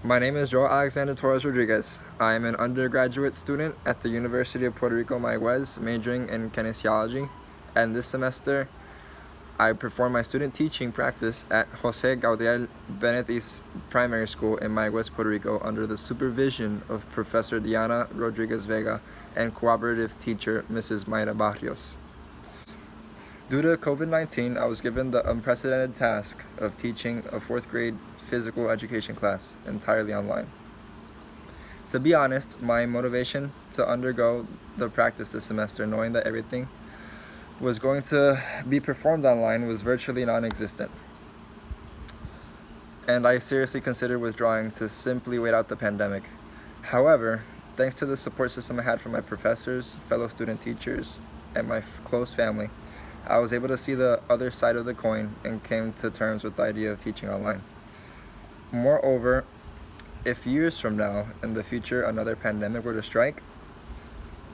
My name is Joel Alexander Torres Rodriguez. I am an undergraduate student at the University of Puerto Rico, Mayaguez, majoring in kinesiology. And this semester, I perform my student teaching practice at José Gautier Benítez Primary School in Mayaguez, Puerto Rico, under the supervision of Professor Diana Rodriguez Vega and cooperative teacher Mrs. Mayra Barrios. Due to COVID-19, I was given the unprecedented task of teaching a 4th grade physical education class entirely online. To be honest, my motivation to undergo the practice this semester, knowing that everything was going to be performed online, was virtually non-existent. And I seriously considered withdrawing to simply wait out the pandemic. However, thanks to the support system I had from my professors, fellow student teachers, and my close family, I was able to see the other side of the coin and came to terms with the idea of teaching online. Moreover, if years from now, in the future, another pandemic were to strike,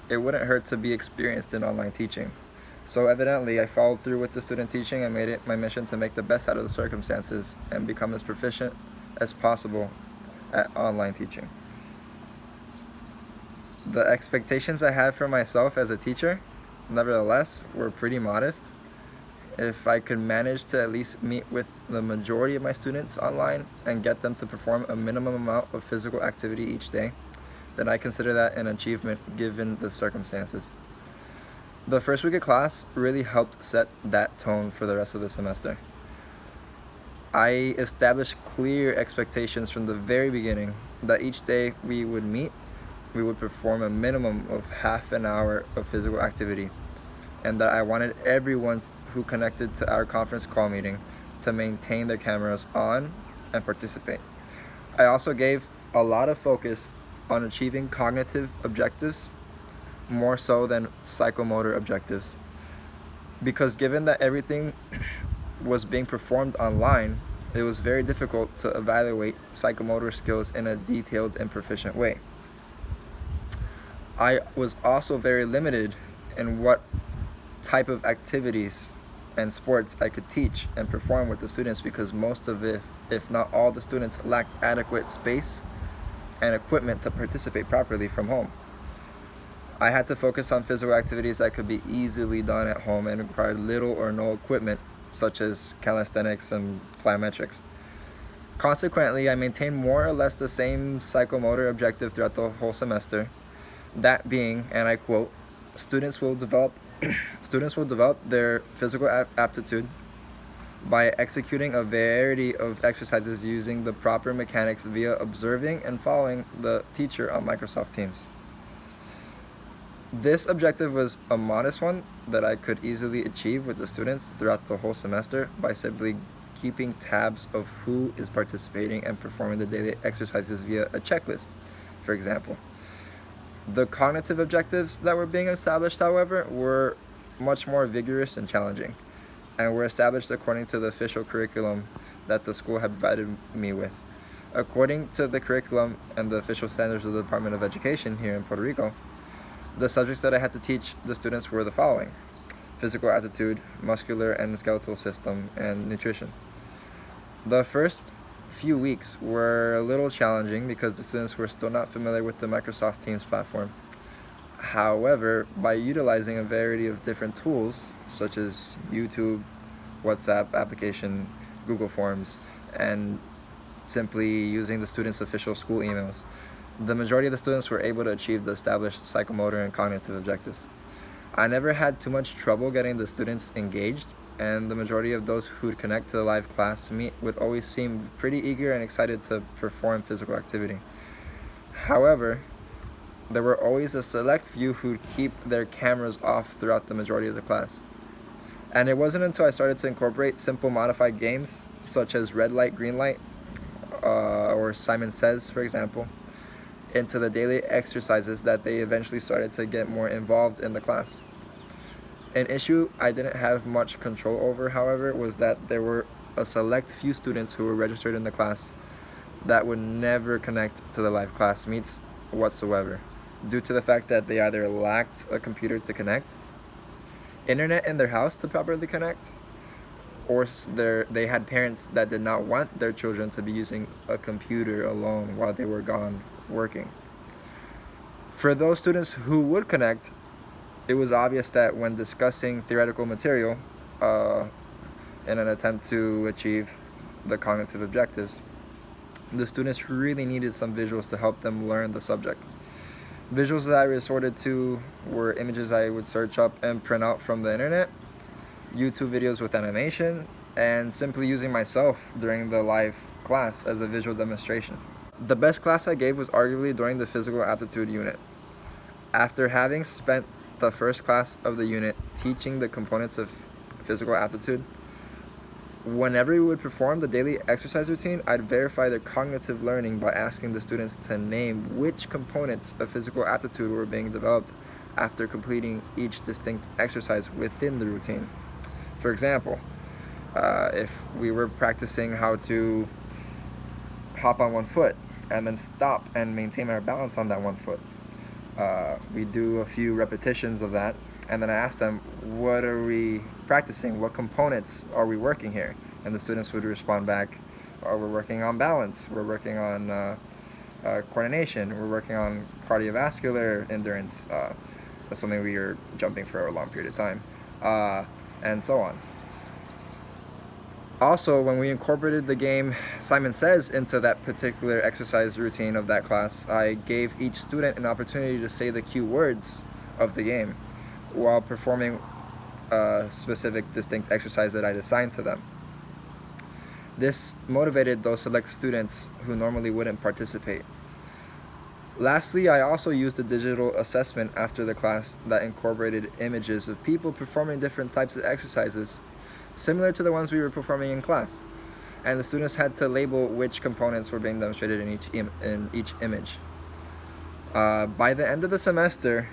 it wouldn't hurt to be experienced in online teaching. So evidently, I followed through with the student teaching and made it my mission to make the best out of the circumstances and become as proficient as possible at online teaching. The expectations I had for myself as a teacher, nevertheless, were pretty modest. If I could manage to at least meet with the majority of my students online and get them to perform a minimum amount of physical activity each day, then I consider that an achievement given the circumstances. The first week of class really helped set that tone for the rest of the semester. I established clear expectations from the very beginning that each day we would meet, we would perform a minimum of half an hour of physical activity, and that I wanted everyone who connected to our conference call meeting to maintain their cameras on and participate. I also gave a lot of focus on achieving cognitive objectives more so than psychomotor objectives, because given that everything was being performed online, it was very difficult to evaluate psychomotor skills in a detailed and proficient way. I was also very limited in what type of activities and sports I could teach and perform with the students, because most of it, if not all the students, lacked adequate space and equipment to participate properly from home. I had to focus on physical activities that could be easily done at home and required little or no equipment, such as calisthenics and plyometrics. Consequently, I maintained more or less the same psychomotor objective throughout the whole semester, that being, and I quote, students will develop their physical aptitude by executing a variety of exercises using the proper mechanics via observing and following the teacher on Microsoft Teams. This objective was a modest one that I could easily achieve with the students throughout the whole semester by simply keeping tabs of who is participating and performing the daily exercises via a checklist, for example. The cognitive objectives that were being established, however, were much more vigorous and challenging, and were established according to the official curriculum that the school had provided me with. According to the curriculum and the official standards of the Department of Education here in Puerto Rico, the subjects that I had to teach the students were the following: physical aptitude, muscular and skeletal system, and nutrition. The first few weeks were a little challenging because the students were still not familiar with the Microsoft Teams platform. However, by utilizing a variety of different tools such as YouTube, WhatsApp application, Google Forms, and simply using the students' official school emails, the majority of the students were able to achieve the established psychomotor and cognitive objectives. I never had too much trouble getting the students engaged, and the majority of those who would connect to the live class meet would always seem pretty eager and excited to perform physical activity. However, there were always a select few who would keep their cameras off throughout the majority of the class. And it wasn't until I started to incorporate simple modified games, such as red light, green light, or Simon Says, for example, into the daily exercises, that they eventually started to get more involved in the class. An issue I didn't have much control over, however, was that there were a select few students who were registered in the class that would never connect to the live class meets whatsoever, due to the fact that they either lacked a computer to connect, internet in their house to properly connect, or they had parents that did not want their children to be using a computer alone while they were gone working. For those students who would connect, it was obvious that when discussing theoretical material in an attempt to achieve the cognitive objectives, the students really needed some visuals to help them learn the subject. Visuals that I resorted to were images I would search up and print out from the internet, YouTube videos with animation, and simply using myself during the live class as a visual demonstration. The best class I gave was arguably during the physical aptitude unit. After having spent the first class of the unit teaching the components of physical aptitude, whenever we would perform the daily exercise routine, I'd verify their cognitive learning by asking the students to name which components of physical aptitude were being developed after completing each distinct exercise within the routine. For example, if we were practicing how to hop on one foot and then stop and maintain our balance on that one foot, we do a few repetitions of that, and then I ask them, what are we practicing? What components are we working here? And the students would respond back, we're working on balance, we're working on coordination, we're working on cardiovascular endurance, assuming we are jumping for a long period of time, and so on. Also, when we incorporated the game Simon Says into that particular exercise routine of that class, I gave each student an opportunity to say the cue words of the game while performing a specific distinct exercise that I'd assigned to them. This motivated those select students who normally wouldn't participate. Lastly, I also used a digital assessment after the class that incorporated images of people performing different types of exercises, similar to the ones we were performing in class. And the students had to label which components were being demonstrated in each image. By the end of the semester,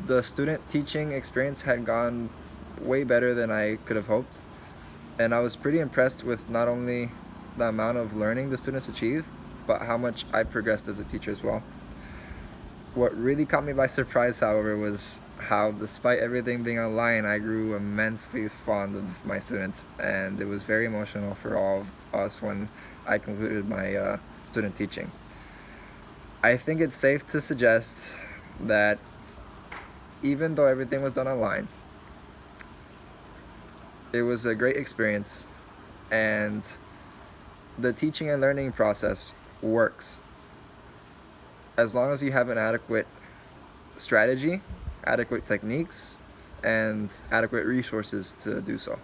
the student teaching experience had gone way better than I could have hoped. And I was pretty impressed with not only the amount of learning the students achieved, but how much I progressed as a teacher as well. What really caught me by surprise, however, was how, despite everything being online, I grew immensely fond of my students, and it was very emotional for all of us when I concluded my student teaching. I think it's safe to suggest that even though everything was done online, it was a great experience, and the teaching and learning process works as long as you have an adequate strategy, adequate techniques, and adequate resources to do so.